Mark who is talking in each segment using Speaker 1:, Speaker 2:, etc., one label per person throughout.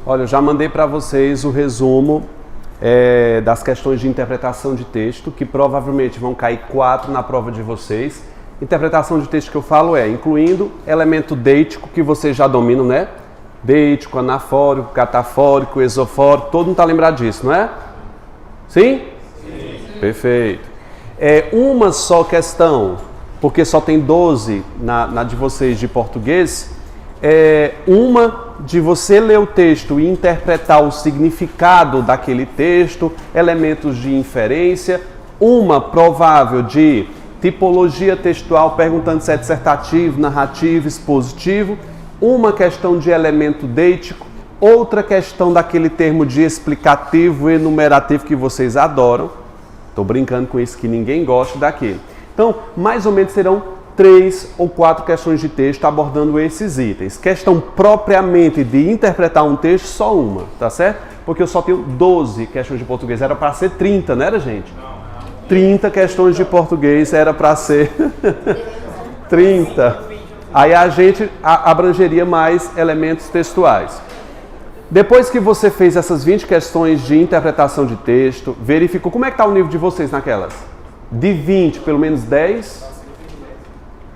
Speaker 1: Olha, eu já mandei para vocês o resumo das questões de interpretação de texto, que provavelmente vão cair 4 na prova de vocês. Interpretação de texto que eu falo incluindo elemento deítico, que vocês já dominam, né? Deítico, anafórico, catafórico, exofórico, todo mundo está lembrado disso, não é? Sim? Sim. Perfeito. É uma só questão, porque só tem 12 na de vocês de português, uma de você ler o texto e interpretar o significado daquele texto, elementos de inferência, uma provável de tipologia textual, perguntando se é dissertativo, narrativo, expositivo, uma questão de elemento deítico, outra questão daquele termo de explicativo e enumerativo que vocês adoram. Estou brincando com isso, que ninguém gosta daquele. Então, mais ou menos serão 3 ou 4 questões de texto abordando esses itens. Questão propriamente de interpretar um texto, só uma, tá certo? Porque eu só tenho 12 questões de português, era para ser 30, não era, gente? 30 questões de português era para ser 30. Aí a gente abrangeria mais elementos textuais. Depois que você fez essas 20 questões de interpretação de texto, verificou como é que está o nível de vocês naquelas? De 20, pelo menos 10?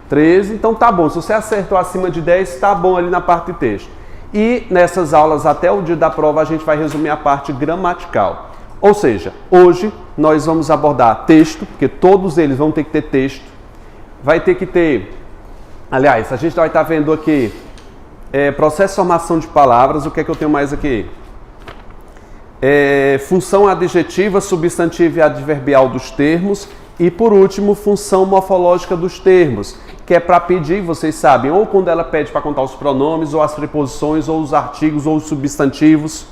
Speaker 1: 13, então tá bom. Se você acertou acima de 10, tá bom ali na parte de texto. E nessas aulas, até o dia da prova, a gente vai resumir a parte gramatical. Ou seja, hoje nós vamos abordar texto, porque todos eles vão ter que ter texto. Vai ter que ter, aliás, a gente vai estar vendo aqui processo de formação de palavras. O que é que eu tenho mais aqui? Função adjetiva, substantiva e adverbial dos termos. E por último, função morfológica dos termos, que é para pedir, vocês sabem, ou quando ela pede para contar os pronomes, ou as preposições, ou os artigos, ou os substantivos.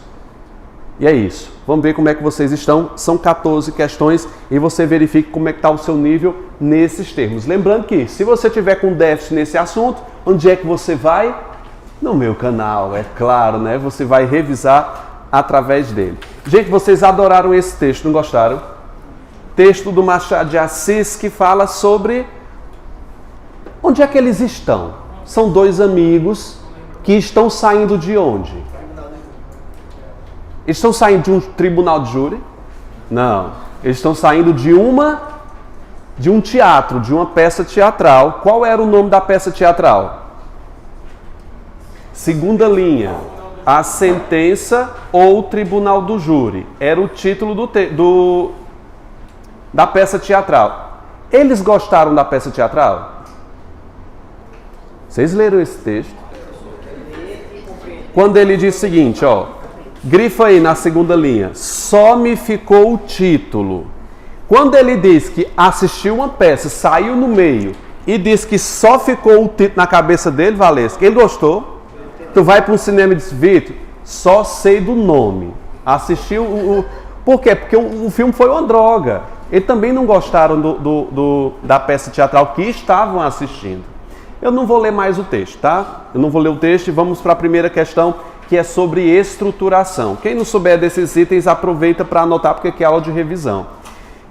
Speaker 1: E é isso. Vamos ver como é que vocês estão. São 14 questões e você verifica como é que está o seu nível nesses termos. Lembrando que, se você tiver com déficit nesse assunto, onde é que você vai? No meu canal, é claro, né? Você vai revisar através dele. Gente, vocês adoraram esse texto, não gostaram? Texto do Machado de Assis que fala sobre onde é que eles estão. São 2 amigos que estão saindo de onde? Eles estão saindo de um tribunal de júri? Não. Eles estão saindo de um teatro, de uma peça teatral. Qual era o nome da peça teatral? Segunda linha. A sentença ou tribunal do júri. Era o título da peça teatral. Eles gostaram da peça teatral? Vocês leram esse texto? Quando ele diz o seguinte, grifa aí na segunda linha, só me ficou o título. Quando ele diz que assistiu uma peça, saiu no meio e diz que só ficou o título na cabeça dele, Valesca, ele gostou? Tu vai para um cinema e diz, Vitor, só sei do nome. Assistiu Por quê? Porque o filme foi uma droga. Eles também não gostaram da peça teatral que estavam assistindo. Eu não vou ler mais o texto, tá? Eu não vou ler o texto e vamos para a primeira questão, que é sobre estruturação. Quem não souber desses itens, aproveita para anotar, porque aqui é aula de revisão.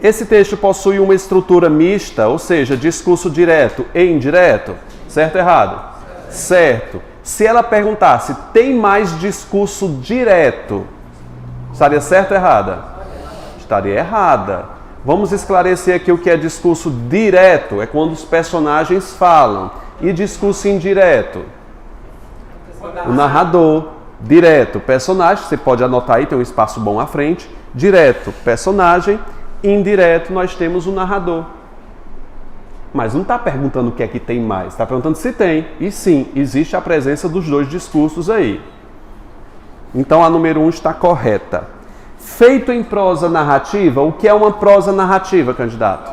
Speaker 1: Esse texto possui uma estrutura mista, ou seja, discurso direto e indireto. Certo ou errado? Certo. Se ela perguntasse, tem mais discurso direto, estaria certo ou errada? Estaria errada. Vamos esclarecer aqui o que é discurso direto. É quando os personagens falam. E discurso indireto? O narrador. Direto, personagem. Você pode anotar aí, tem um espaço bom à frente. Direto, personagem. Indireto, nós temos o narrador. Mas não está perguntando o que é que tem mais. Está perguntando se tem. E sim, existe a presença dos 2 discursos aí. Então a número 1 está correta. Feito em prosa narrativa, o que é uma prosa narrativa, candidato?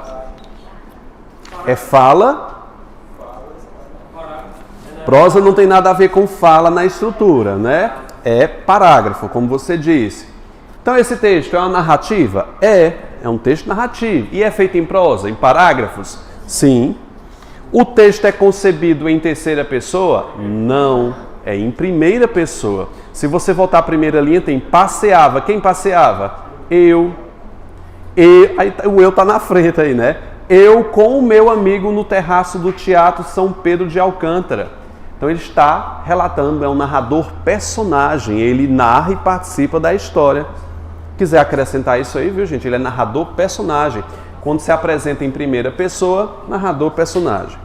Speaker 1: É fala. Prosa não tem nada a ver com fala na estrutura, né? É parágrafo, como você disse. Então esse texto é uma narrativa? É um texto narrativo. E é feito em prosa, em parágrafos? Sim. O texto é concebido em terceira pessoa? Não. É em primeira pessoa. Se você voltar à primeira linha, tem passeava. Quem passeava? Eu. Aí, o eu está na frente aí, né? Eu com o meu amigo no terraço do Teatro São Pedro de Alcântara. Então ele está relatando, é um narrador personagem, ele narra e participa da história. Quiser acrescentar isso aí, viu gente? Ele é narrador personagem. Quando se apresenta em primeira pessoa, narrador personagem.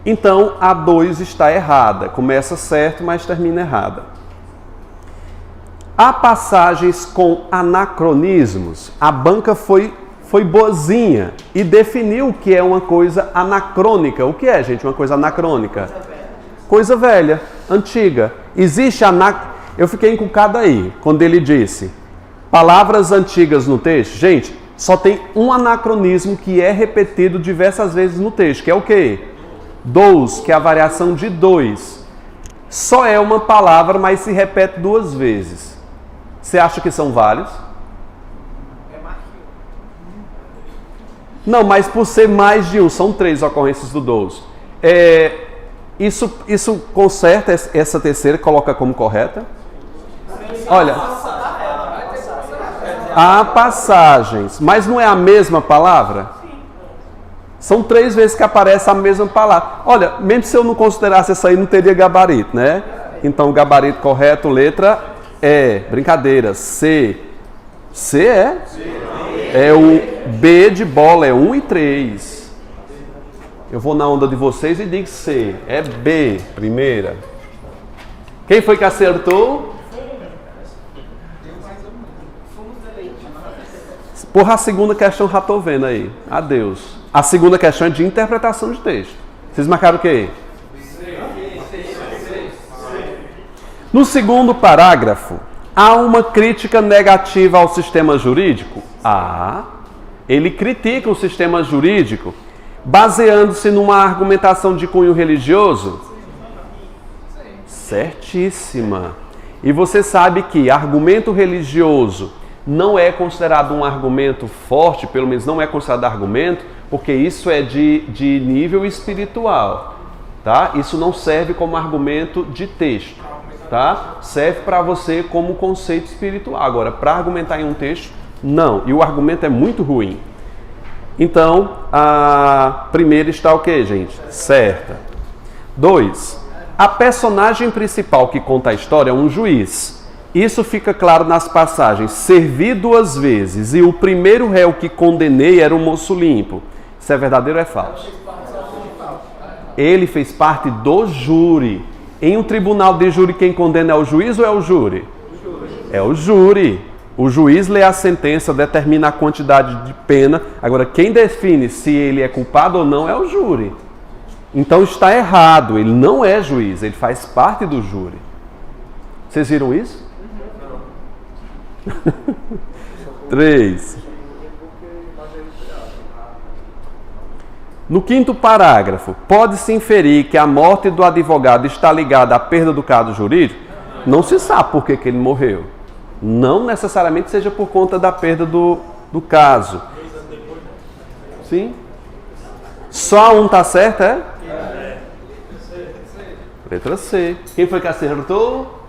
Speaker 1: Então a 2 está errada. Começa certo, mas termina errada. Há passagens com anacronismos. A banca foi boazinha e definiu o que é uma coisa anacrônica. O que é, gente, uma coisa anacrônica? Coisa velha, antiga. Existe Eu fiquei encucado aí, quando ele disse palavras antigas no texto. Gente, só tem um anacronismo que é repetido diversas vezes no texto, que é o quê? Dous, que é a variação de 2. Só é uma palavra, mas se repete 2 vezes. Você acha que são vários? Não, mas por ser mais de um, são 3 ocorrências do dous. Isso conserta essa terceira, coloca como correta? Olha, há passagens, mas não é a mesma palavra? São 3 vezes que aparece a mesma palavra. Olha, mesmo se eu não considerasse essa aí, não teria gabarito, né? Então, o gabarito correto, letra E. Brincadeira, C. C é? É o B de bola, é 1 e 3. Eu vou na onda de vocês e digo C. É B, primeira. Quem foi que acertou? Porra, a segunda questão já estou vendo aí. Adeus. A segunda questão é de interpretação de texto. Vocês marcaram o quê? No segundo parágrafo, há uma crítica negativa ao sistema jurídico? Ele critica o sistema jurídico baseando-se numa argumentação de cunho religioso? Certíssima. E você sabe que argumento religioso não é considerado um argumento forte, pelo menos não é considerado argumento, porque isso é de nível espiritual, tá? Isso não serve como argumento de texto, tá? Serve para você como conceito espiritual. Agora, para argumentar em um texto, não. E o argumento é muito ruim. Então, a primeira está o quê, gente? Certa. 2. A personagem principal que conta a história é um juiz. Isso fica claro nas passagens. Servi 2 vezes e o primeiro réu que condenei era o moço limpo. Isso é verdadeiro ou é falso? Ele fez parte do júri. Em um tribunal de júri, quem condena é o juiz ou é o júri? É o júri. O juiz lê a sentença, determina a quantidade de pena. Agora, quem define se ele é culpado ou não é o júri. Então está errado. Ele não é juiz, ele faz parte do júri. Vocês viram isso? 3. No 5º parágrafo, pode-se inferir que a morte do advogado está ligada à perda do caso jurídico? Não se sabe por que ele morreu. Não necessariamente seja por conta da perda do caso. Sim? Só um está certo, é? Letra C. Quem foi que acertou?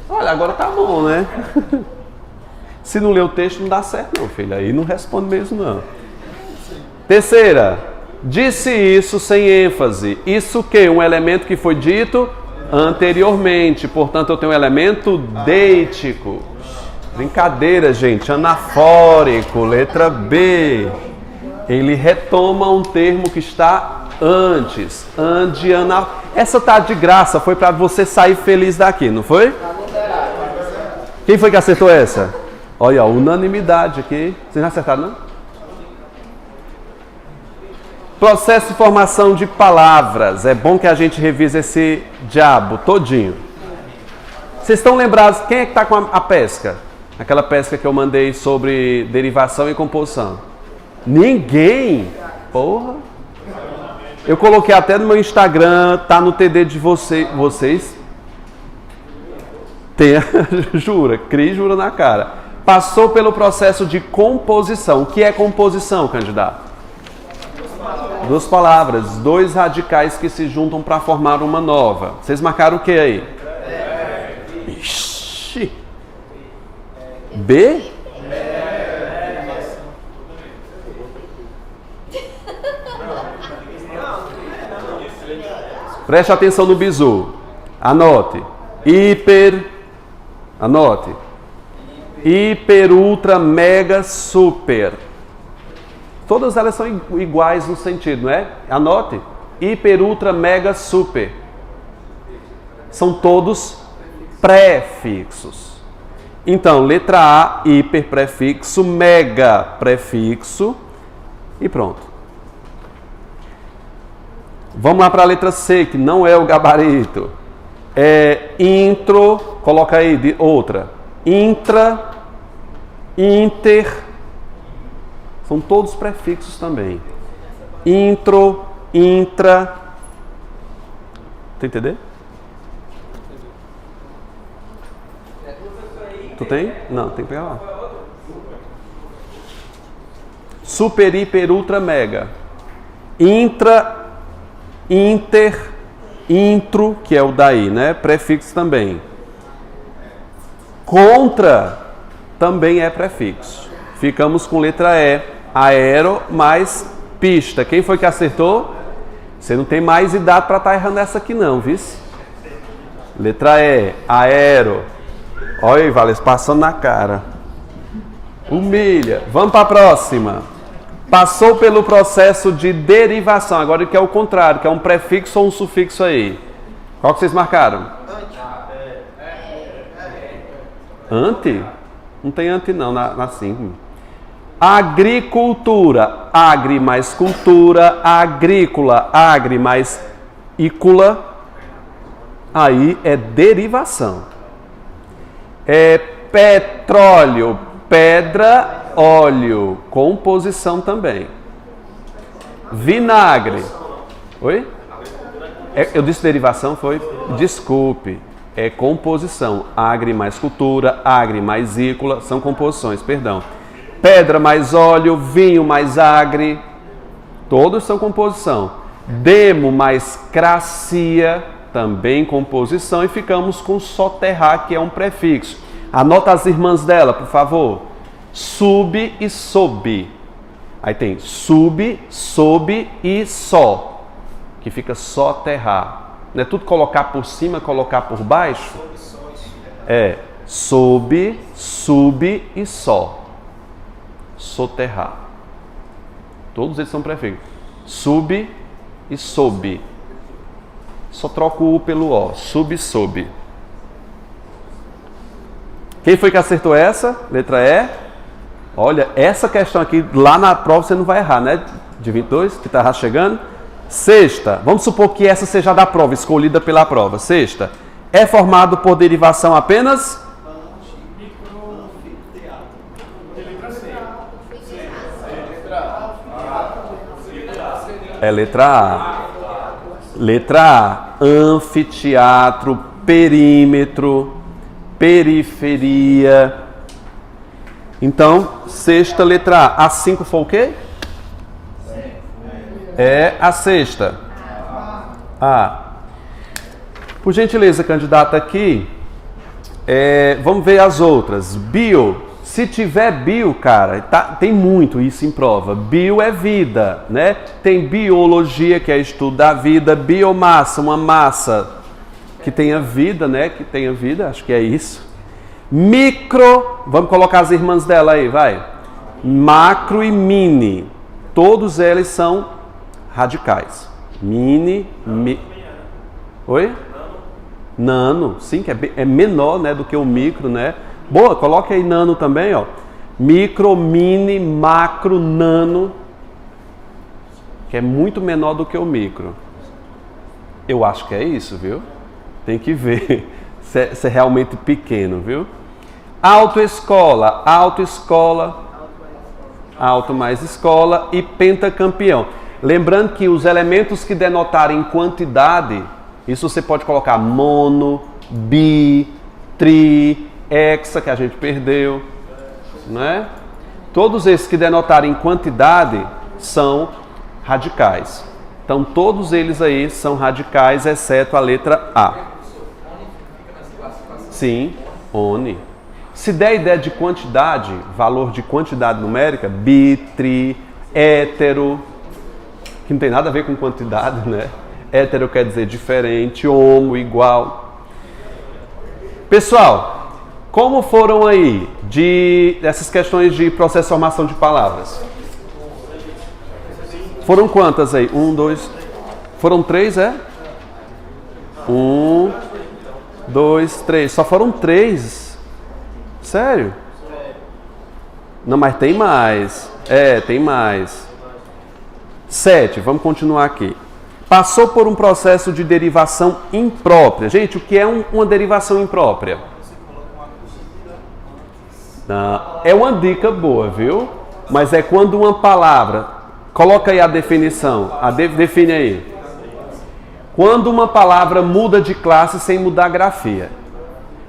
Speaker 1: Olha, agora tá bom, né? Se não ler o texto, não dá certo não, filho. Aí não responde mesmo, não. Terceira. Disse isso sem ênfase. Isso o quê? Um elemento que foi dito anteriormente. Portanto, eu tenho um elemento deítico. Brincadeira, gente. Anafórico. Letra B. Ele retoma um termo que está antes. Essa tá de graça. Foi para você sair feliz daqui, não foi? Quem foi que acertou essa? Olha, unanimidade aqui. Vocês não acertaram, não? Processo de formação de palavras. É bom que a gente revise esse diabo todinho. Vocês estão lembrados? Quem é que está com a pesca? Aquela pesca que eu mandei sobre derivação e composição. Ninguém? Porra. Eu coloquei até no meu Instagram, tá no TD de vocês. Jura, Cris jura na cara. Passou pelo processo de composição. O que é composição, candidato? 2 palavras, 2 radicais que se juntam para formar uma nova. Vocês marcaram o que aí? Ixi. B? Preste atenção no bizu. Anote. Anote. Hiper, ultra, mega, super. Todas elas são iguais no sentido, não é? Anote. Hiper, ultra, mega, super. São todos prefixos. Então, letra A, hiper prefixo, mega prefixo e pronto. Vamos lá para a letra C, que não é o gabarito. É intro, coloca aí de outra. Intra, inter, são todos prefixos também. Intro, intra. Tu entendeu? Tu tem? Não, tem que pegar lá. Super, hiper, ultra, mega. Intra, inter, intro, que é o daí, né? Prefixo também. Contra também é prefixo. Ficamos com letra E. Aero mais pista. Quem foi que acertou? Você não tem mais idade para estar errando essa aqui não, viu? Letra E. Aero. Olha aí, Vales, passando na cara. Humilha. Vamos para a próxima. Passou pelo processo de derivação. Agora que é o contrário, que é um prefixo ou um sufixo aí. Qual que vocês marcaram? Ante? Não tem ante não, na 5. Agricultura. Agri mais cultura. Agrícola. Agri mais ícola. Aí é derivação. É petróleo. Pedra, óleo. Composição também. Vinagre. Oi? Eu disse derivação, foi? Desculpe. É composição. Agri mais cultura, agri mais ícola, são composições, perdão. Pedra mais óleo, vinho mais agri, todos são composição. Demo mais cracia, também composição. E ficamos com soterrar, que é um prefixo. Anota as irmãs dela, por favor. Sub e sob. Aí tem sub, sob e só, que fica soterrar. Não é tudo colocar por cima, colocar por baixo? É sob, sub e só. Soterrar. Todos eles são prefixos. Sub e sob. Só troco o U pelo O. Sub e sob. Quem foi que acertou essa? Letra E. Olha, essa questão aqui, lá na prova você não vai errar, né? De 22, que está chegando. Sexta, vamos supor que essa seja da prova, escolhida pela prova. Sexta, é formado por derivação apenas? É letra A. Letra A, anfiteatro, perímetro, periferia. Então, sexta, letra A. A 5 foi o quê? É a sexta. A. Por gentileza, candidata aqui, vamos ver as outras. Bio. Se tiver bio, cara, tem muito isso em prova. Bio é vida, né? Tem biologia, que é estudo da vida. Biomassa, uma massa que tenha vida, né? Que tenha vida, acho que é isso. Micro, vamos colocar as irmãs dela aí, vai. Macro e mini. Todos eles são radicais. Oi? Nano, sim, que é menor, né, do que o micro, né? Boa, coloque aí nano também, ó. Micro, mini, macro, nano, que é muito menor do que o micro. Eu acho que é isso, viu? Tem que ver se é realmente pequeno, viu? Autoescola, auto mais escola e pentacampeão. Lembrando que os elementos que denotarem quantidade, isso você pode colocar mono, bi, tri, hexa, que a gente perdeu, né? Todos esses que denotarem quantidade são radicais. Então, todos eles aí são radicais, exceto a letra A. Sim, ONI. Se der ideia de quantidade, valor de quantidade numérica, bi, tri, hétero, que não tem nada a ver com quantidade, né? Hétero quer dizer diferente, homo, igual. Pessoal, como foram aí dessas questões de processo de formação de palavras? Foram quantas aí? 1, 2... Foram 3, é? 1, 2, 3. Só foram 3. Sério? Não, mas tem mais. Tem mais. 7, vamos continuar aqui. Passou por um processo de derivação imprópria. Gente, o que é uma derivação imprópria? Não, é uma dica boa, viu? Mas é quando uma palavra... Coloca aí a definição. Define aí. Quando uma palavra muda de classe sem mudar a grafia.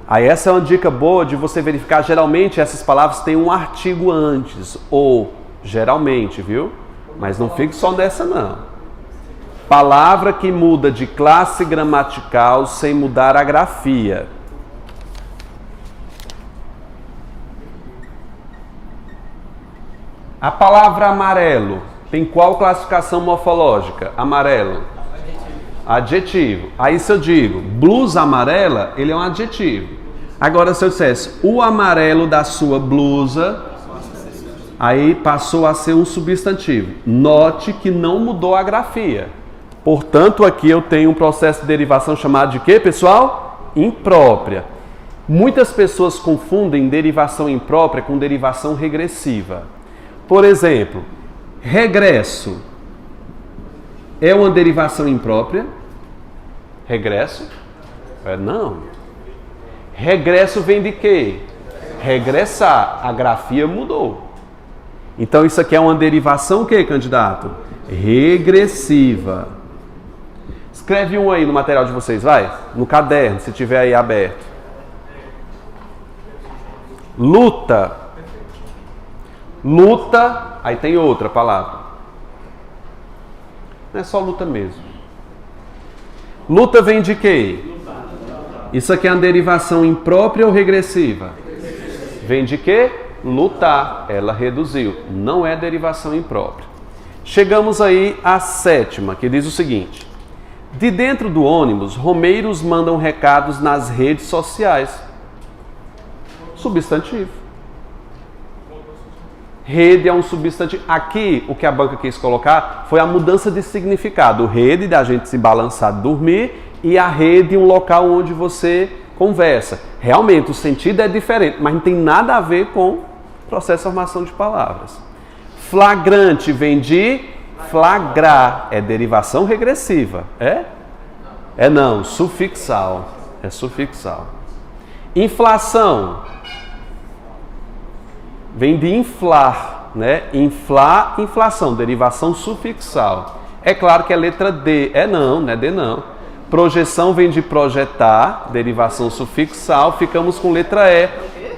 Speaker 1: Aí essa é uma dica boa de você verificar. Geralmente essas palavras têm um artigo antes. Ou, geralmente, viu? Mas não fique só nessa não. Palavra que muda de classe gramatical sem mudar a grafia. A palavra amarelo tem qual classificação morfológica? Amarelo. Adjetivo. Aí se eu digo blusa amarela, ele é um adjetivo. Agora se eu dissesse o amarelo da sua blusa, aí passou a ser um substantivo. Note que não mudou a grafia. Portanto, aqui eu tenho um processo de derivação chamado de quê, pessoal? Imprópria. Muitas pessoas confundem derivação imprópria com derivação regressiva. Por exemplo, regresso é uma derivação imprópria? Regresso? Não. Regresso vem de quê? Regressar. A grafia mudou. Então isso aqui é uma derivação o quê, candidato? Regressiva. Escreve um aí no material de vocês, vai. No caderno, se tiver aí aberto. Luta. Luta, aí tem outra palavra. Não é só luta mesmo. Luta vem de quê? Isso aqui é uma derivação imprópria ou regressiva? Vem de quê? Lutar. Ela reduziu. Não é derivação imprópria. Chegamos aí à 7ª, que diz o seguinte. De dentro do ônibus, romeiros mandam recados nas redes sociais. Substantivo. Rede é um substantivo. Aqui, o que a banca quis colocar foi a mudança de significado. Rede, da gente se balançar, dormir, e a rede, um local onde você conversa. Realmente, o sentido é diferente, mas não tem nada a ver com processo de formação de palavras. Flagrante vem de flagrar. É derivação regressiva. É não, sufixal. É sufixal. Inflação vem de inflar, né? Inflar, inflação, derivação sufixal. É claro que é letra D. Não é D não. Projeção vem de projetar, derivação sufixal. Ficamos com letra E.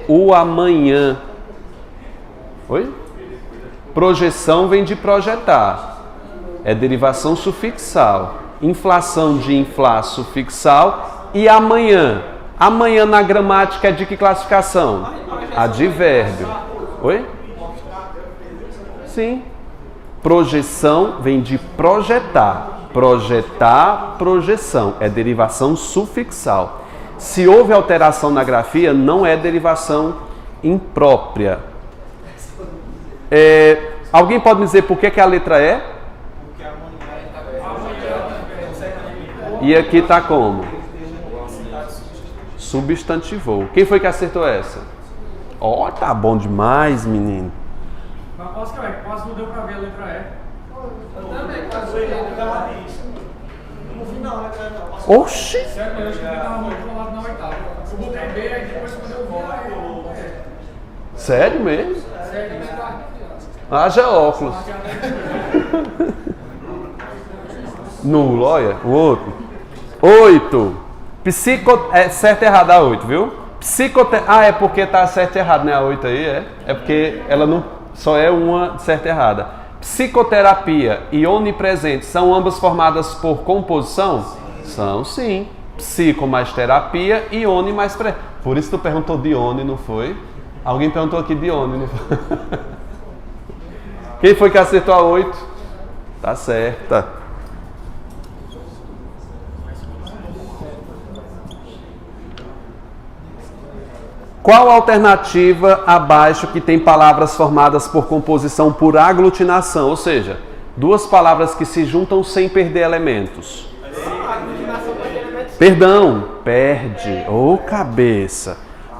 Speaker 1: O amanhã. Oi? Projeção vem de projetar. É derivação sufixal. Inflação de inflar, sufixal. E amanhã. Amanhã na gramática é de que classificação? Advérbio. Oi? Sim. Projeção vem de projetar. Projetar, projeção. É derivação sufixal. Se houve alteração na grafia, não é derivação imprópria. Alguém pode me dizer por que a letra E? E aqui está como? Substantivou. Quem foi que acertou essa? Tá bom demais, menino.
Speaker 2: Mas quase não deu pra ver a letra E. Eu também, quase no final, né?
Speaker 1: Oxi!
Speaker 2: Sério, eu acho que eu tava muito colado na 8ª. Eu botei B, aí depois quando eu vi,
Speaker 1: Sério mesmo?
Speaker 2: Sério,
Speaker 1: Haja óculos. Nulo, olha, o outro. 8. É certo e errado a 8, viu? É porque tá certo e errado, né? A 8 aí é porque ela não só é uma certa e errada. Psicoterapia e onipresente são ambas formadas por composição? São sim. Psico mais terapia e oni mais Por isso tu perguntou de oni, não foi? Alguém perguntou aqui de oni, não foi? Quem foi que acertou a 8? Tá certa. Qual a alternativa abaixo que tem palavras formadas por composição por aglutinação? Ou seja, duas palavras que se juntam sem perder elementos. Perdão, perde. Ô, cabeça.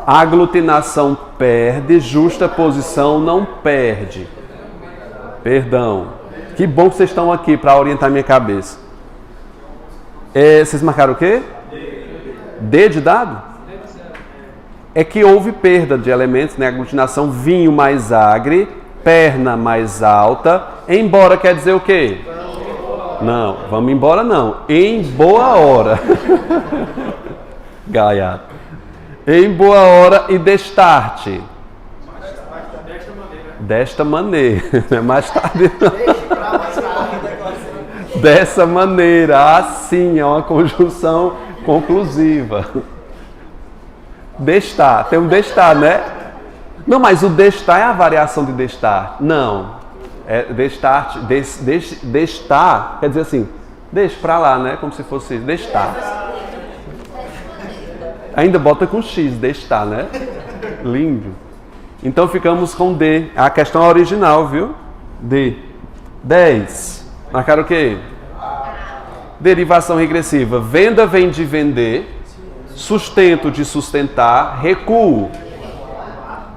Speaker 1: Aglutinação perde, justaposição não perde. Perdão. Que bom que vocês estão aqui para orientar minha cabeça. Vocês marcaram o quê? D de dado? É que houve perda de elementos, né? Aglutinação, vinho mais agre, perna mais alta. Embora quer dizer o quê? Não, vamos embora não. Em boa hora. Gaiato. Em boa hora e destarte. Desta maneira. Mais tarde não. Dessa maneira. Assim, é uma conjunção conclusiva. Destar, tem um destar, né? Não, mas o destar é a variação de destar. Não. É destar, destar, quer dizer assim, deixa pra lá, né? Como se fosse destar. Ainda bota com X, destar, né? Lindo. Então ficamos com D. A questão original, viu? D. 10. Marcaram o quê? Derivação regressiva. Venda vem de vender. Sustento de sustentar, recuo.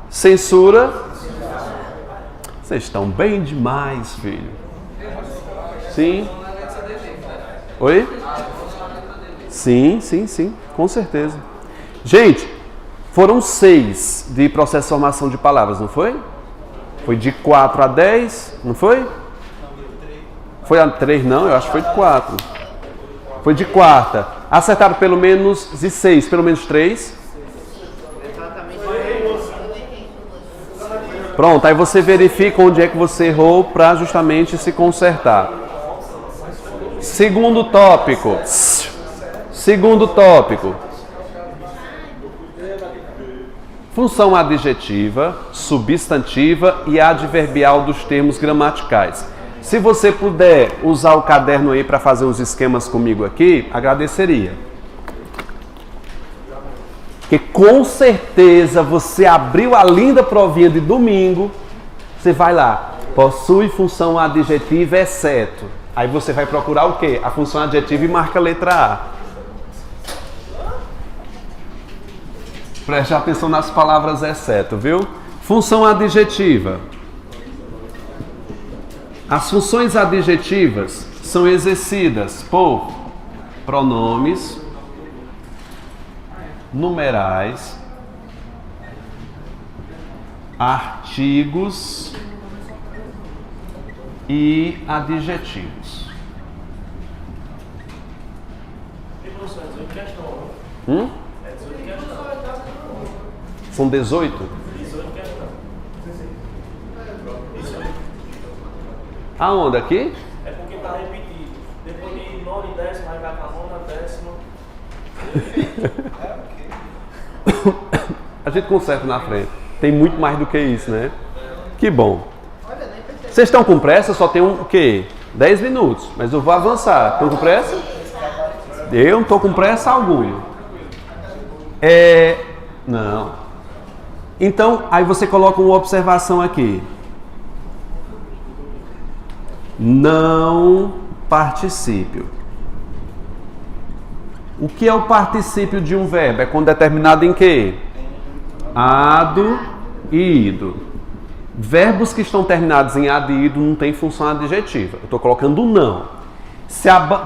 Speaker 1: Censura. Vocês estão bem demais, filho. Sim. Oi? Sim, com certeza. Gente, foram 6 de processo de formação de palavras, não foi? Foi de 4 a 10, não foi? Foi a 3 não, eu acho que foi de 4. Foi de quarta. Acertaram pelo menos de 6, pelo menos 3. Pronto, aí você verifica onde é que você errou para justamente se consertar. Segundo tópico. Função adjetiva, substantiva e adverbial dos termos gramaticais. Se você puder usar o caderno aí para fazer uns esquemas comigo aqui, agradeceria. Porque com certeza você abriu a linda provinha de domingo, você vai lá, possui função adjetiva exceto. Aí você vai procurar o quê? A função adjetiva e marca a letra A. Preste atenção nas palavras exceto, viu? Função adjetiva. As funções adjetivas são exercidas por pronomes, numerais, artigos e adjetivos. São 18? Aonde? Aqui?
Speaker 3: É porque está repetido. Depois de 9 e 10, vai para a nona, décima.
Speaker 1: A gente conserta na frente. Tem muito mais do que isso, né? Que bom. Vocês estão com pressa? Só tem o quê? 10 minutos. Mas eu vou avançar. Estão com pressa? Eu não estou com pressa alguma. Não. Então, aí você coloca uma observação aqui. Não particípio. O que é o particípio de um verbo? É quando é terminado em quê? Ado e ido. Verbos que estão terminados em ado e ido não tem função adjetiva. Eu estou colocando não.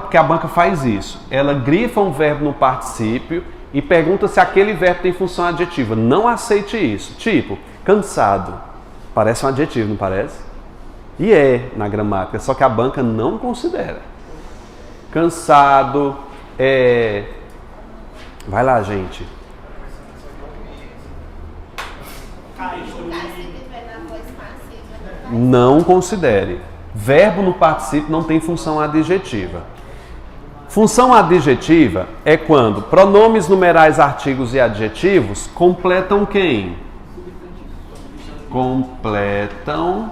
Speaker 1: Porque a banca faz isso. Ela grifa um verbo no particípio e pergunta se aquele verbo tem função adjetiva. Não aceite isso. Tipo, cansado. Parece um adjetivo, não parece? E é na gramática, só que a banca não considera. Cansado, vai lá, gente. Não considere. Verbo no particípio não tem função adjetiva. Função adjetiva é quando pronomes, numerais, artigos e adjetivos completam quem? Completam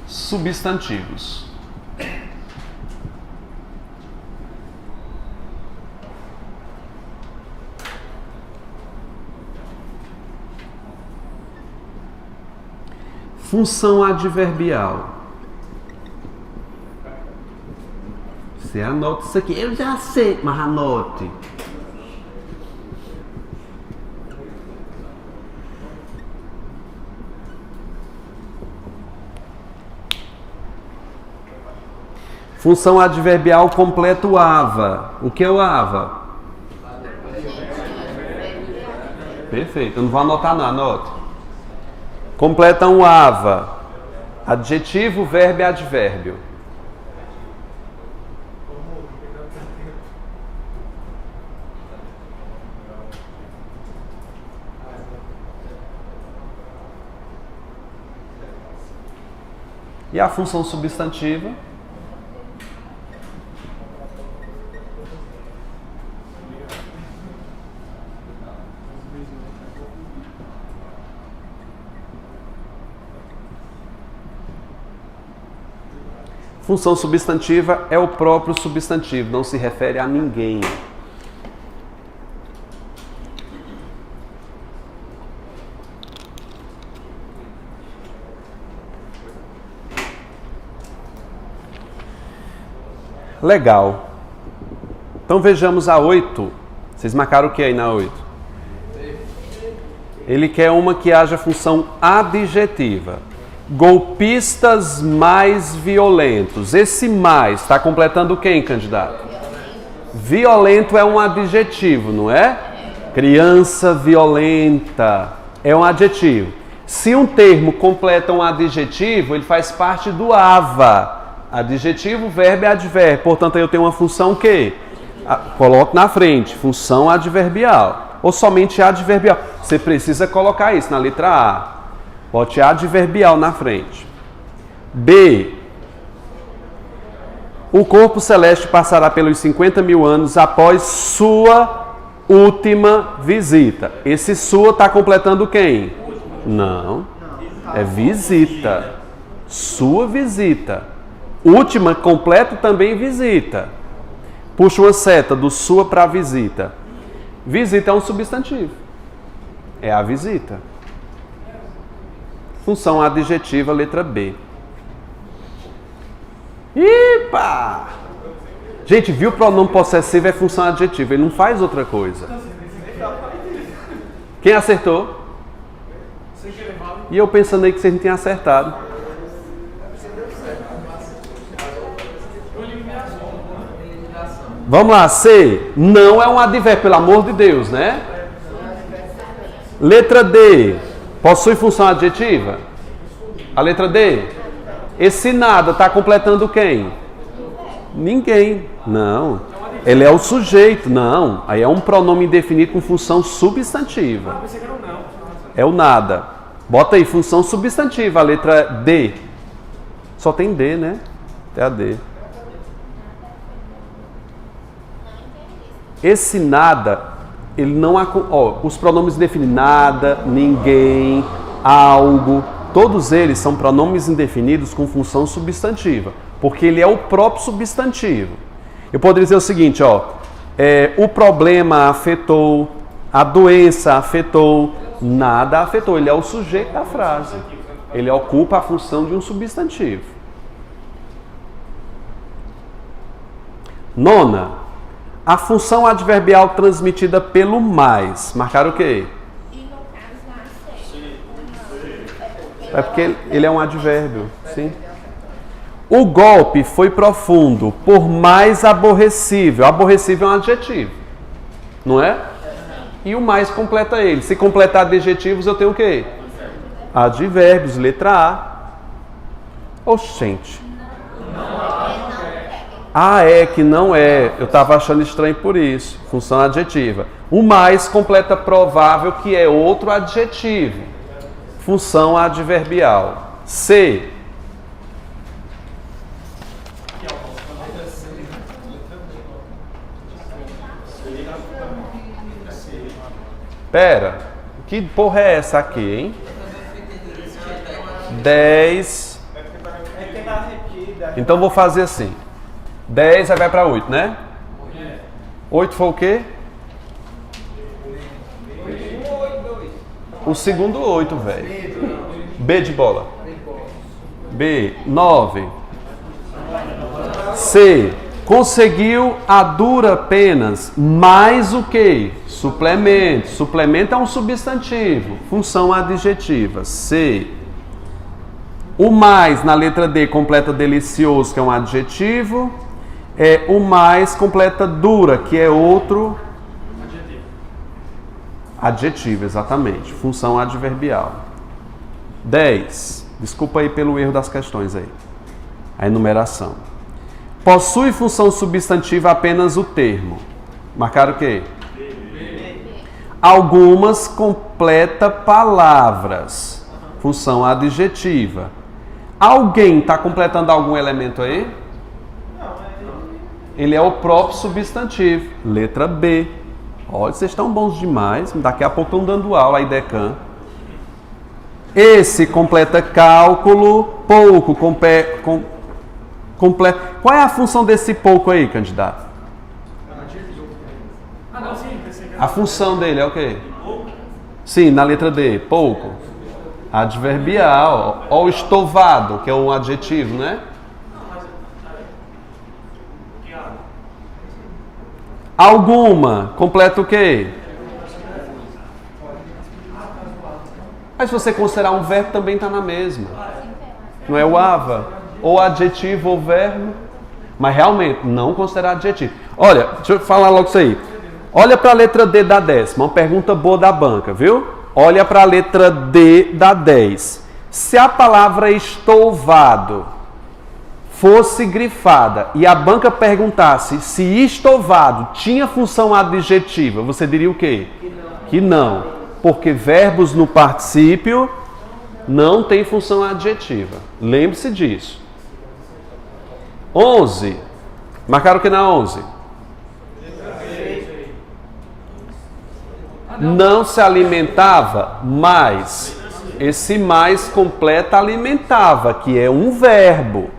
Speaker 1: substantivos. Função adverbial. Você anota isso aqui. Eu já sei, mas anote. Função adverbial completa o ava. O que é o ava? Perfeito. Eu não vou anotar não, anote. Completa um ava. Adjetivo, verbo e advérbio. E a função substantiva? Função substantiva é o próprio substantivo, não se refere a ninguém. Legal. Então vejamos a 8. Vocês marcaram o que aí na 8? Ele quer uma que haja função adjetiva. Golpistas mais violentos. Esse mais está completando quem, candidato? Violento é um adjetivo, não é? Criança violenta é um adjetivo. Se um termo completa um adjetivo, ele faz parte do ava. Adjetivo, verbo e advérbio. Portanto, eu tenho uma função que coloco na frente, função adverbial. Ou somente adverbial. Você precisa colocar isso na letra A. Bote adverbial na frente. B. O corpo celeste passará pelos 50 mil anos após sua última visita. Esse sua está completando quem? Não. É visita. Sua visita. Última, completo também visita. Puxa uma seta do sua para visita. Visita é um substantivo. É a visita. Função adjetiva, letra B. Ipa! Gente, viu o pronome possessivo é função adjetiva. Ele não faz outra coisa. Quem acertou? E eu pensando aí que vocês não tinham acertado. Vamos lá, C. Não é um advérbio, pelo amor de Deus, né? Letra D. Possui função adjetiva? A letra D? Esse nada está completando quem? Ninguém. Não. Ele é o sujeito. Não. Aí é um pronome indefinido com função substantiva. É o nada. Bota aí, função substantiva, a letra D. Só tem D, né? É a D. Esse nada... Ele não, os pronomes definem nada, ninguém, algo, todos eles são pronomes indefinidos com função substantiva, porque ele é o próprio substantivo. Eu poderia dizer o seguinte, o problema afetou, a doença afetou, nada afetou, ele é o sujeito da frase, ele ocupa a função de um substantivo. Nona. A função adverbial transmitida pelo mais. Marcaram o quê? É porque ele é um advérbio. Sim. O golpe foi profundo, por mais aborrecível. Aborrecível é um adjetivo. Não é? E o mais completa ele. Se completar adjetivos, eu tenho o quê? Advérbios, letra A. Oxente. É que não é. Eu estava achando estranho por isso. Função adjetiva. O mais completa provável, que é outro adjetivo. Função adverbial. C. Pera. Que porra é essa aqui, hein? 10. Então vou fazer assim. 10 aí vai para 8, né? 8 foi o quê? O segundo 8, velho. B de bola. B. 9. C. Conseguiu a duras penas mais o que? Suplemento. Suplemento é um substantivo. Função adjetiva. C. O mais na letra D completa delicioso, que é um adjetivo. O mais completa dura, que é outro adjetivo, exatamente. Função adverbial. 10. Desculpa aí pelo erro das questões aí. A enumeração. Possui função substantiva apenas o termo. Marcaram o quê? Algumas completa palavras. Função adjetiva. Alguém está completando algum elemento aí? Ele é o próprio substantivo. Letra B. Olha, vocês estão bons demais. Daqui a pouco estão dando aula aí, Decan. Esse completa cálculo. Pouco completa. Qual é a função desse pouco aí, candidato? A função dele é o quê? Sim, na letra D. Pouco. Adverbial. Ou estovado, que é um adjetivo, né? Alguma. Completa o quê? Mas se você considerar um verbo, também está na mesma. Não é o ava? Ou adjetivo ou verbo. Mas realmente, não considerar adjetivo. Olha, deixa eu falar logo isso aí. Olha para a letra D da 10. Uma pergunta boa da banca, viu? Olha para a letra D da 10. Se a palavra estouvado fosse grifada e a banca perguntasse se estovado tinha função adjetiva, você diria o quê? Que não. Porque verbos no particípio não tem função adjetiva. Lembre-se disso. 11. Marcaram o que na 11? Não se alimentava mais. Esse mais completa alimentava, que é um verbo.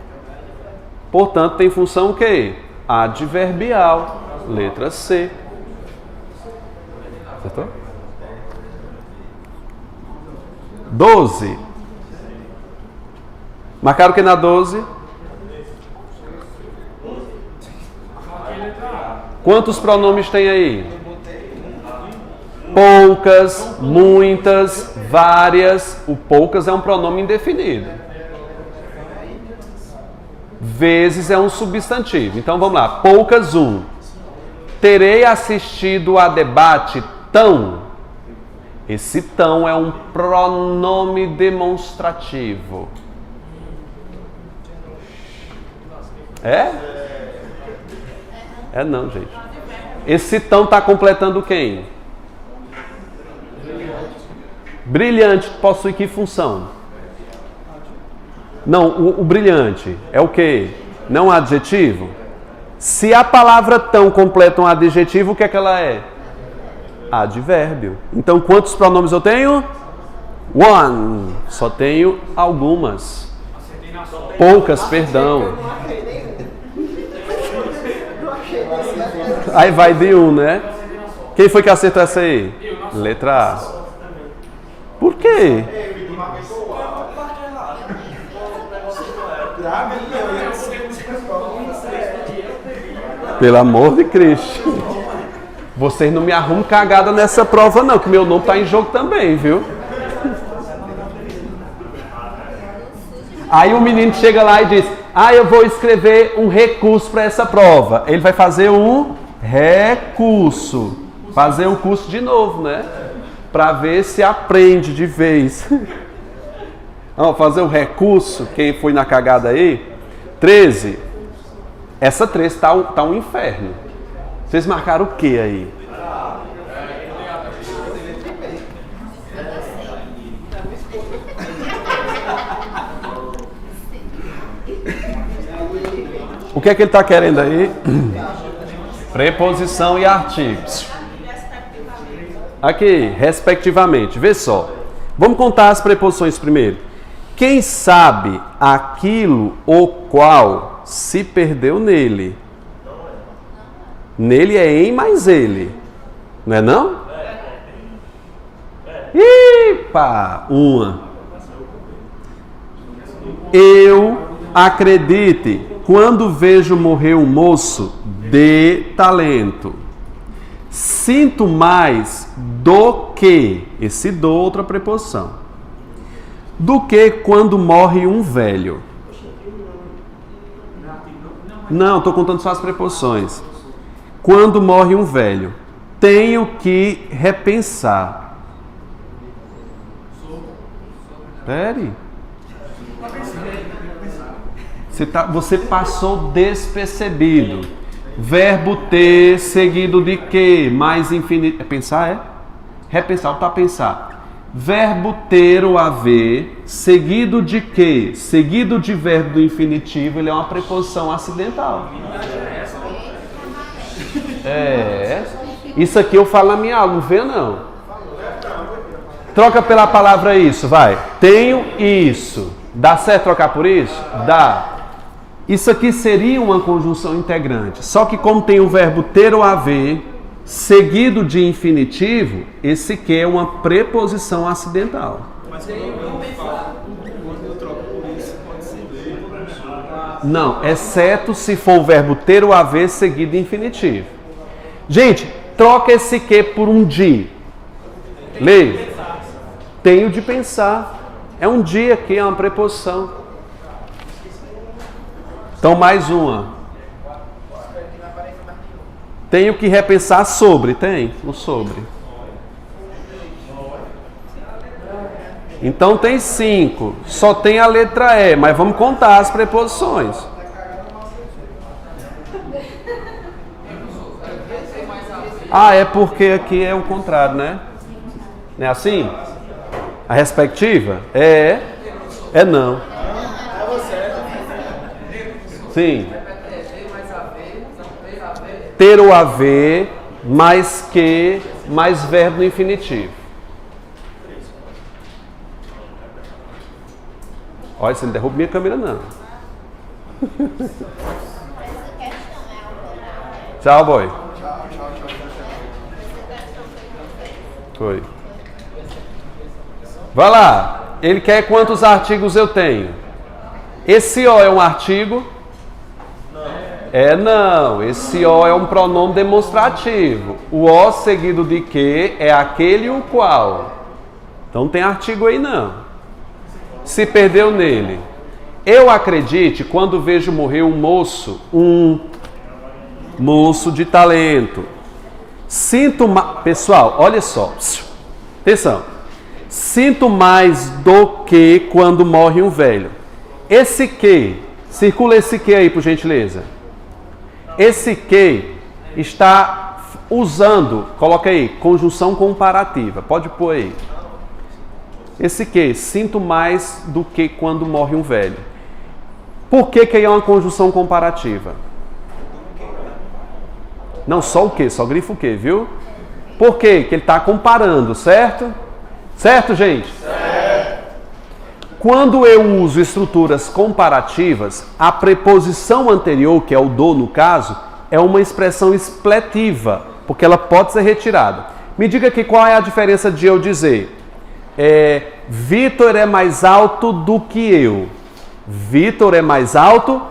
Speaker 1: Portanto, tem função o quê? Adverbial. Letra C. Acertou? 12. Marcaram o que na 12? Quantos pronomes tem aí? Poucas, muitas, várias. O poucas é um pronome indefinido. Vezes é um substantivo. Então vamos lá. Poucas, um. Terei assistido a debate tão. Esse tão é um pronome demonstrativo. É? É não, gente. Esse tão está completando quem? Brilhante possui que função? Não, o brilhante é o quê? Não adjetivo? Se a palavra tão completa um adjetivo, o que é que ela é? Advérbio. Então, quantos pronomes eu tenho? One. Só tenho algumas. Poucas, perdão. Aí vai de um, né? Quem foi que acertou essa aí? Letra A. Por quê? Pelo amor de Cristo. Vocês não me arrumam cagada nessa prova não, que meu nome está em jogo também, viu? Aí o menino chega lá e diz: eu vou escrever um recurso para essa prova. Ele vai fazer um recurso. Fazer um curso de novo, né? Para ver se aprende de vez. Vamos fazer um recurso. Quem foi na cagada aí? 13. Essa 13 tá um inferno. Vocês marcaram o que aí? O que é que ele está querendo aí? Preposição e artigos. Aqui, respectivamente. Vê só. Vamos contar as preposições primeiro. Quem sabe aquilo o qual se perdeu nele. Nele é em mais ele. Não é não? Ipa! Uma. Eu, acredite, quando vejo morrer um moço de talento, sinto mais do que, esse do, outra preposição, do que quando morre um velho. Não, estou contando só as preposições. Quando morre um velho, tenho que repensar. Pere. Você passou despercebido. Verbo ter seguido de quê? Mais infinito. É pensar, é? Repensar, para pensar. Verbo ter ou haver, seguido de quê? Seguido de verbo do infinitivo, ele é uma preposição acidental. Isso aqui eu falo na minha aula, não vê não. Troca pela palavra isso, vai. Tenho isso. Dá certo trocar por isso? Dá. Isso aqui seria uma conjunção integrante. Só que como tem o verbo ter ou haver, seguido de infinitivo, esse que é uma preposição acidental.
Speaker 3: Mas quando eu troco por isso, pode ser.
Speaker 1: Não, exceto se for o verbo ter ou haver seguido de infinitivo. Gente, troca esse que por um de. Leia. Tenho de pensar. É um dia aqui, é uma preposição. Então, mais uma. Tenho que repensar sobre. Tem? O sobre. Então, tem 5. Só tem a letra E, mas vamos contar as preposições. Ah, é porque aqui é o contrário, né? Não é assim? A respectiva? É não. Sim. Ter ou haver, mais que, mais verbo no infinitivo. Olha, você não derruba minha câmera, não. Tchau, boy. Foi. Vai lá. Ele quer quantos artigos eu tenho? Esse O é um artigo? Não. Esse O é um pronome demonstrativo. O O seguido de que é aquele o qual. Então não tem artigo aí não. Se perdeu nele. Eu acredite quando vejo morrer um moço de talento. Sinto mais. Pessoal, olha só. Atenção. Sinto mais do que quando morre um velho. Esse que. Circula esse que aí, por gentileza. Esse que está usando, coloca aí, conjunção comparativa. Pode pôr aí. Esse que, sinto mais do que quando morre um velho. Por que é uma conjunção comparativa? Não, só o que? Só grifa o que, viu? Por quê? Que ele está comparando, certo? Certo, gente? Certo. Quando eu uso estruturas comparativas, a preposição anterior, que é o do no caso, é uma expressão expletiva, porque ela pode ser retirada. Me diga aqui qual é a diferença de eu dizer Vitor é mais alto do que eu. Vitor é mais alto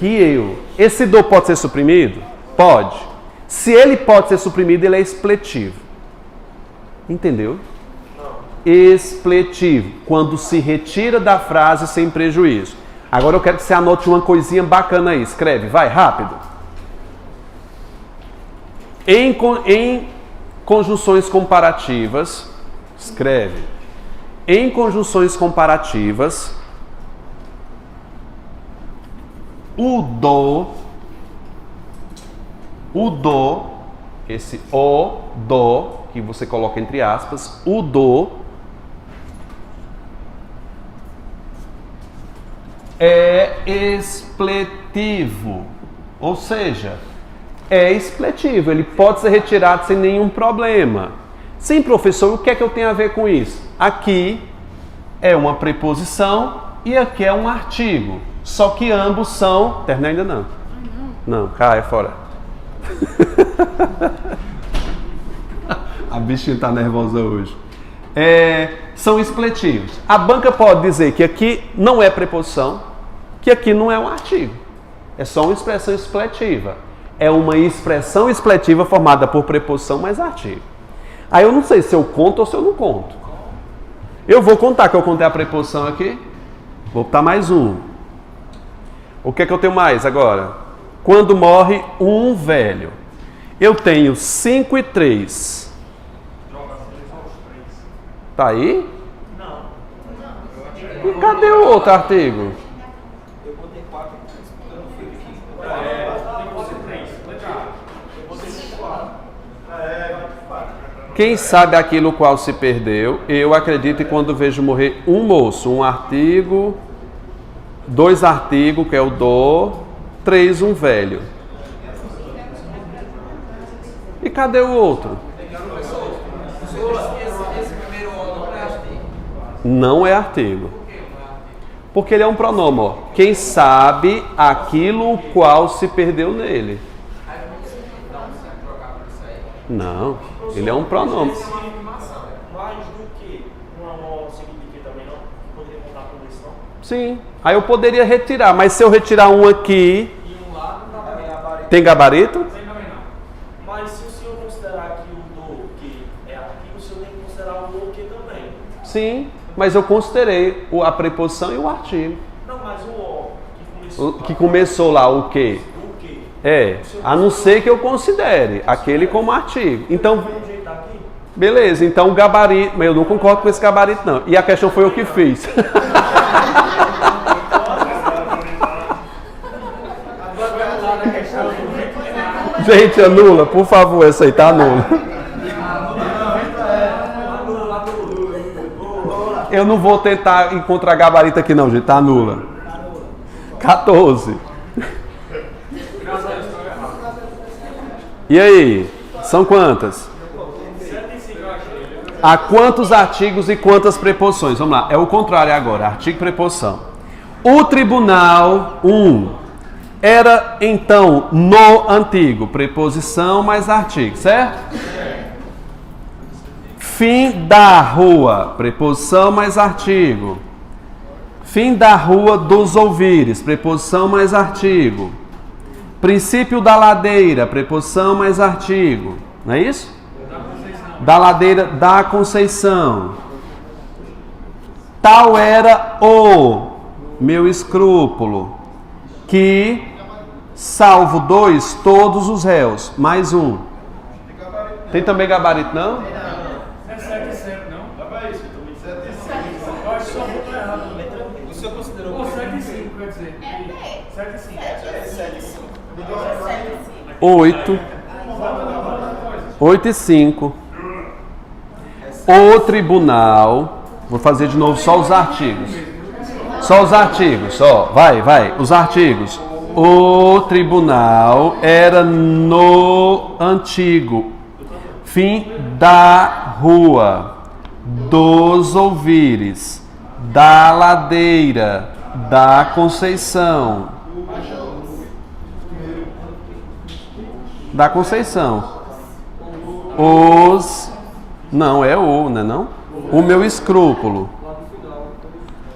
Speaker 1: que eu. Esse do pode ser suprimido? Pode. Se ele pode ser suprimido, ele é expletivo. Entendeu? Expletivo, quando se retira da frase sem prejuízo. Agora eu quero que você anote uma coisinha bacana aí. Escreve, vai, rápido. Em conjunções comparativas, escreve. Em conjunções comparativas, o do, esse o, do, que você coloca entre aspas, o do é expletivo, ou seja, é expletivo, ele pode ser retirado sem nenhum problema. Sim, professor, o que é que eu tenho a ver com isso? Aqui é uma preposição e aqui é um artigo, só que ambos são... Termina ainda não? Não, cai fora. A bichinha tá nervosa hoje. são expletivos. A banca pode dizer que aqui não é preposição, que aqui não é um artigo. É só uma expressão expletiva. É uma expressão expletiva formada por preposição mais artigo. Aí eu não sei se eu conto ou se eu não conto. Eu vou contar que eu contei a preposição aqui. Vou botar mais um. O que é que eu tenho mais agora? Quando morre um velho. Eu tenho 5 e 3. Tá aí?
Speaker 3: Não.
Speaker 1: E cadê o outro artigo?
Speaker 3: Eu botei 4, eu não fui aqui. Tem que ser 3. Eu botei 4.
Speaker 1: Quem sabe aquilo qual se perdeu, eu acredito que quando vejo morrer um moço, um artigo, 2 artigos, que é o do, 3, um velho. E cadê o outro?
Speaker 2: Esse primeiro não é artigo.
Speaker 1: Não é artigo. Porque ele é um pronome, ó. Quem sabe aquilo o qual se perdeu nele.
Speaker 2: Aí não precisa trocar por isso aí.
Speaker 1: Não, ele é um pronome.
Speaker 3: Mais do que uma seguinte aqui também, não? Poderia contar com isso, não?
Speaker 1: Sim. Aí eu poderia retirar, mas se eu retirar um aqui,
Speaker 2: E um lá não dá pra ver.
Speaker 1: tem gabarito?
Speaker 2: Tem também não.
Speaker 3: Mas se o senhor considerar que o do que é artigo, o senhor tem que considerar o do que também.
Speaker 1: Sim, mas eu considerei a preposição e o artigo.
Speaker 3: Não, mas o O que começou.
Speaker 1: Que começou lá o quê?
Speaker 3: O que?
Speaker 1: É, a não ser que eu considere aquele como artigo. Então,
Speaker 3: Vamos ajeitar aqui?
Speaker 1: beleza, então o gabarito, mas eu não concordo com esse gabarito não. E a questão foi eu que fiz. Gente, anula, por favor, essa aí tá anula. Eu não vou tentar encontrar gabarito aqui não, gente, tá anula. 14. E aí, são quantas? Há quantos artigos e quantas preposições? Vamos lá, é o contrário agora, artigo e preposição. O tribunal, era então no antigo, preposição mais artigo, certo? Fim da rua, preposição mais artigo. Fim da rua dos ouvires, preposição mais artigo. Princípio da ladeira, preposição mais artigo. Não é isso? Da ladeira da Conceição. Tal era o meu escrúpulo, que, salvo 2, todos os réus. Mais um. Tem também gabarito, não?
Speaker 2: Não é 7 e 7, não? Eu acho que só botou errado.
Speaker 3: O senhor considerou
Speaker 2: Ou 7 e 5, quer dizer. 7 e 5.
Speaker 1: 8. 8 e 5. O tribunal. Vou fazer de novo só os artigos. Só os artigos, só. Vai. Os artigos. O tribunal era no antigo. Fim da rua. Dos ouvires. Da ladeira. Da Conceição. Da Conceição. Os. Não, é o, né? Não? O meu escrúpulo.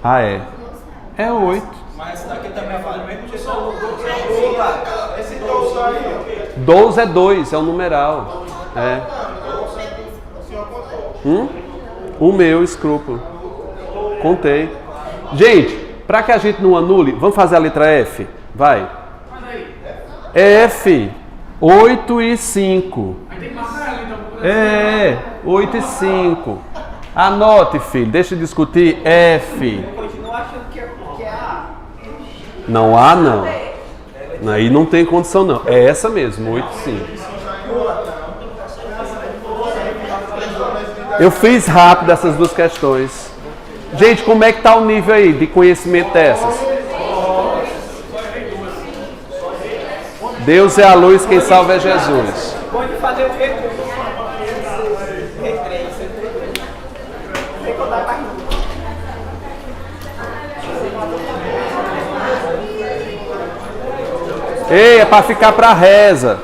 Speaker 1: Ah, é. É 8.
Speaker 3: Mas daqui também vale o mesmo jeito.
Speaker 1: 12 é 2, é o numeral. É. O meu escrúpulo. Contei. Gente, para que a gente não anule, vamos fazer a letra F? Vai. F. 8 e 5.
Speaker 2: Aí tem que marcar ela então.
Speaker 1: 8 e 5. Anote, filho. Deixa de discutir. F.
Speaker 3: Continua achando que é A.
Speaker 1: Não há, não. Aí não tem condição, não. É essa mesmo, 8 e 5. Eu fiz rápido essas duas questões. Gente, como é que tá o nível aí de conhecimento dessas? Deus é a luz, quem salva é Jesus.
Speaker 3: Pode fazer o quê? Tem que contar a barriga.
Speaker 1: Ei, é para ficar para reza.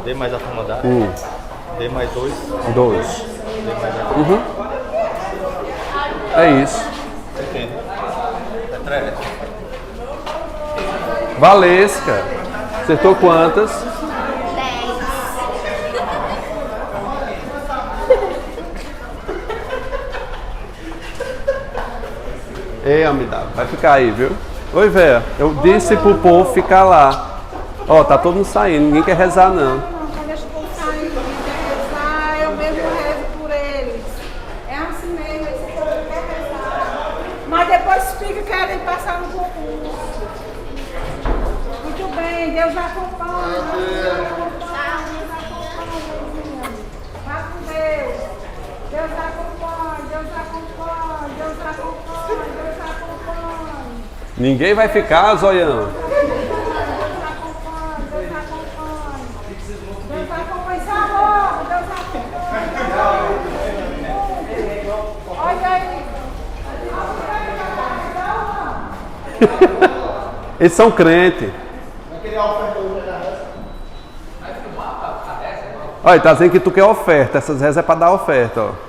Speaker 3: D mais a forma dada. D mais 2.
Speaker 1: 2.
Speaker 3: D mais a
Speaker 1: É isso.
Speaker 3: Entende? É 3.
Speaker 1: Valesca, acertou quantas?
Speaker 4: 10.
Speaker 1: Ei, Amidá, vai ficar aí, viu? Oi, véia, eu disse pro povo ficar lá. Ó, tá todo mundo saindo, ninguém quer rezar, não.
Speaker 5: Não, deixa o povo sair, rezar, eu mesmo rezo por eles. É assim mesmo, esse povo quer rezar. Mas depois fica querendo passar no concurso. Muito bem, Deus acompanha. Deus acompanha, Deus acompanha. Vá com Deus. Deus acompanha, Deus acompanha, Deus acompanha, Deus acompanha.
Speaker 1: Ninguém vai ficar, zoião.
Speaker 5: Olha aí.
Speaker 1: Eles são crentes. Olha, tá dizendo que tu quer oferta. Essas rezas é pra dar oferta, ó.